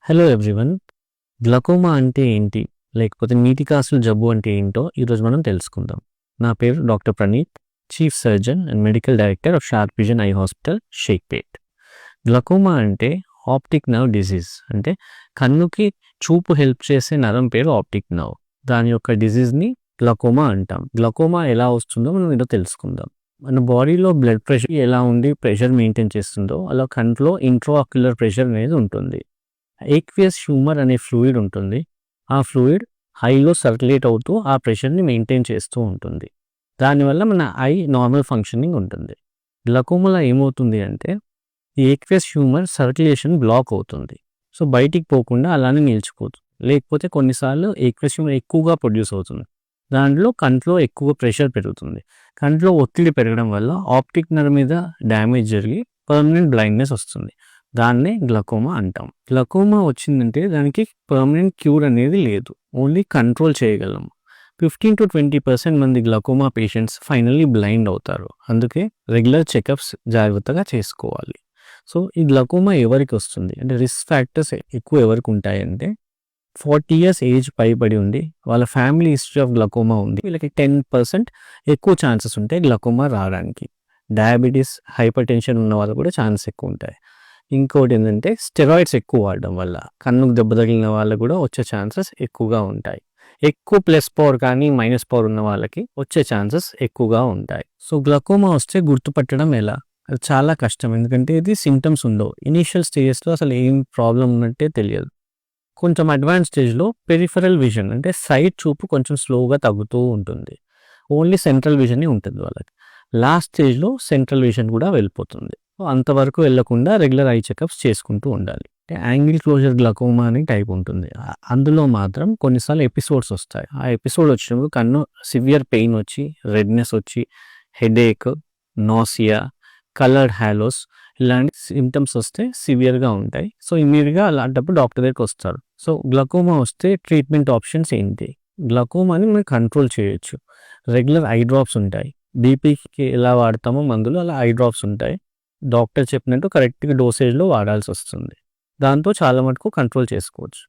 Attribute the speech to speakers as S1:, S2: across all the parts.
S1: Hello everyone. Glaucoma అంటే ఏంటి? లేకపోతే నీటి కాసుల జబ్బు అంటే ఏంటో ఈరోజు మనం తెలుసుకుందాం. నా పేరు doctor Praneeth, chief surgeon and medical director of sharp vision eye hospital, Shaikpet. Glaucoma అంటే ఆప్టిక్ నర్వ్ డిసీజ్. అంటే కన్నుకి చూపు హెల్ప్ చేసే నరం పేరు ఆప్టిక్ నర్వ్. దాని యొక్క డిసీజ్ని గ్లకోమా అంటాం. గ్లకోమా ఎలా వస్తుందో మనం ఈరోజు తెలుసుకుందాం. మన బాడీలో బ్లడ్ ప్రెషర్ ఎలా ఉండి ప్రెషర్ మెయింటైన్ చేస్తుందో అలా కంట్లో ఇంట్రాఆక్యులర్ ప్రెషర్ అనేది ఉంటుంది. ఏక్వియస్ హ్యూమర్ అనే ఫ్లూయిడ్ ఉంటుంది. ఆ ఫ్లూయిడ్ హైలో సర్క్యులేట్ అవుతూ ఆ ప్రెషర్ని మెయింటైన్ చేస్తూ ఉంటుంది. దానివల్ల మన ఐ నార్మల్ ఫంక్షనింగ్ ఉంటుంది. గ్లకోమాలో ఏమవుతుంది అంటే ఈ ఏక్వియస్ హ్యూమర్ సర్క్యులేషన్ బ్లాక్ అవుతుంది. సో బయటికి పోకుండా అలానే నిలిచిపోతుంది. లేకపోతే కొన్నిసార్లు ఏక్వియస్ హ్యూమర్ ఎక్కువగా ప్రొడ్యూస్ అవుతుంది. దాంట్లో కంట్లో ఎక్కువ ప్రెషర్ పెరుగుతుంది. కంట్లో ఒత్తిడి పెరగడం వల్ల ఆప్టిక్ నర్వ్ మీద డ్యామేజ్ జరిగి పర్మనెంట్ బ్లైండ్నెస్ వస్తుంది. దాన్నే గ్లకోమా అంటాం. గ్లకోమా వచ్చిందంటే దానికి పర్మనెంట్ క్యూర్ అనేది లేదు, ఓన్లీ కంట్రోల్ చేయగలం. 15-20% మంది గ్లకోమా పేషెంట్స్ ఫైనల్లీ బ్లైండ్ అవుతారు. అందుకే రెగ్యులర్ చెకప్స్ జాగ్రత్తగా చేసుకోవాలి. సో ఈ గ్లకోమా ఎవరికి వస్తుంది అంటే రిస్క్ ఫ్యాక్టర్స్ ఎక్కువ ఎవరికి ఉంటాయంటే 40 years ఏజ్ పైబడి ఉండి వాళ్ళ ఫ్యామిలీ హిస్టరీ ఆఫ్ గ్లకోమా ఉంది, వీళ్ళకి 10% ఎక్కువ ఛాన్సెస్ ఉంటాయి గ్లకోమా రావడానికి. డయాబెటీస్, హైపర్ టెన్షన్ ఉన్న వాళ్ళు కూడా ఛాన్సెస్ ఎక్కువ ఉంటాయి. ఇంకోటి ఏంటంటే స్టెరాయిడ్స్ ఎక్కువ వాడడం వల్ల కన్నుకు దెబ్బ తగిలిన వాళ్ళకు కూడా వచ్చే ఛాన్సెస్ ఎక్కువగా ఉంటాయి. ఎక్కువ ప్లస్ పవర్ కానీ మైనస్ పవర్ ఉన్న వాళ్ళకి వచ్చే ఛాన్సెస్ ఎక్కువగా ఉంటాయి. సో గ్లకోమా వస్తే గుర్తుపట్టడం ఎలా? అది చాలా కష్టం, ఎందుకంటే ఇది సింటమ్స్ ఉండవు. ఇనీషియల్ స్టేజెస్లో అసలు ఏం ప్రాబ్లం ఉన్నట్టే తెలియదు. కొంచెం అడ్వాన్స్ స్టేజ్లో పెరిఫరల్ విజన్ అంటే సైడ్ చూపు కొంచెం స్లోగా తగ్గుతూ ఉంటుంది. ఓన్లీ సెంట్రల్ విజన్ ఉంటుంది వాళ్ళకి. లాస్ట్ స్టేజ్లో సెంట్రల్ విజన్ కూడా వెళ్ళిపోతుంది. అంతవరకు వెళ్లకుండా రెగ్యులర్ ఐ చెకప్స్ చేసుకుంటూ ఉండాలి. యాంగిల్ క్లోజర్ గ్లకోమా అని టైప్ ఉంటుంది. అందులో మాత్రం కొన్నిసార్లు ఎపిసోడ్స్ వస్తాయి. ఆ ఎపిసోడ్ వచ్చినప్పుడు కన్ను సివియర్ పెయిన్ వచ్చి, రెడ్నెస్ వచ్చి, హెడేక్, నాసియా, కలర్డ్ హ్యాలోస్ ఇలాంటి సిమ్టమ్స్ వస్తే సివియర్గా ఉంటాయి. సో ఇమీడియట్గా అలాంటప్పుడు డాక్టర్ దగ్గరికి వస్తారు. సో గ్లకోమా వస్తే ట్రీట్మెంట్ ఆప్షన్స్ ఏంటి? గ్లకోమాని మనం కంట్రోల్ చేయొచ్చు. రెగ్యులర్ ఐ డ్రాప్స్ ఉంటాయి. బీపీకి ఎలా వాడతామో మందులు అలా ఐ డ్రాప్స్ ఉంటాయి. డాక్టర్ చెప్పినట్టు కరెక్ట్గా డోసేజ్లో వాడాల్సి వస్తుంది. దాంతో చాలా మటుకు కంట్రోల్ చేసుకోవచ్చు.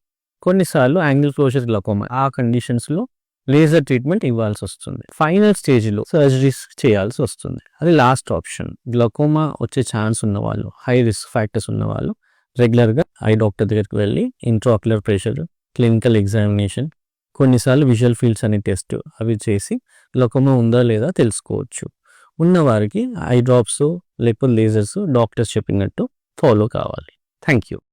S1: కొన్నిసార్లు యాంగిల్ క్లోజర్ గ్లకోమా ఆ కండిషన్స్లో లేజర్ ట్రీట్మెంట్ ఇవ్వాల్సి వస్తుంది. ఫైనల్ స్టేజ్లో సర్జరీస్ చేయాల్సి వస్తుంది. అది లాస్ట్ ఆప్షన్. గ్లకోమా వచ్చే ఛాన్స్ ఉన్నవాళ్ళు, హై రిస్క్ ఫ్యాక్టర్స్ ఉన్నవాళ్ళు రెగ్యులర్గా ఐ డాక్టర్ దగ్గరికి వెళ్ళి ఇంట్రాఆక్యులర్ ప్రెషర్, క్లినికల్ ఎగ్జామినేషన్, కొన్నిసార్లు విజువల్ ఫీల్డ్స్ అనే టెస్ట్ అవి చేసి గ్లకోమా ఉందా లేదా తెలుసుకోవచ్చు. ఉన్నవారికి ఐ డ్రాప్స్ లేకపోతే లేజర్స్ డాక్టర్స్ చెప్పినట్టు ఫాలో కావాలి. Thank you.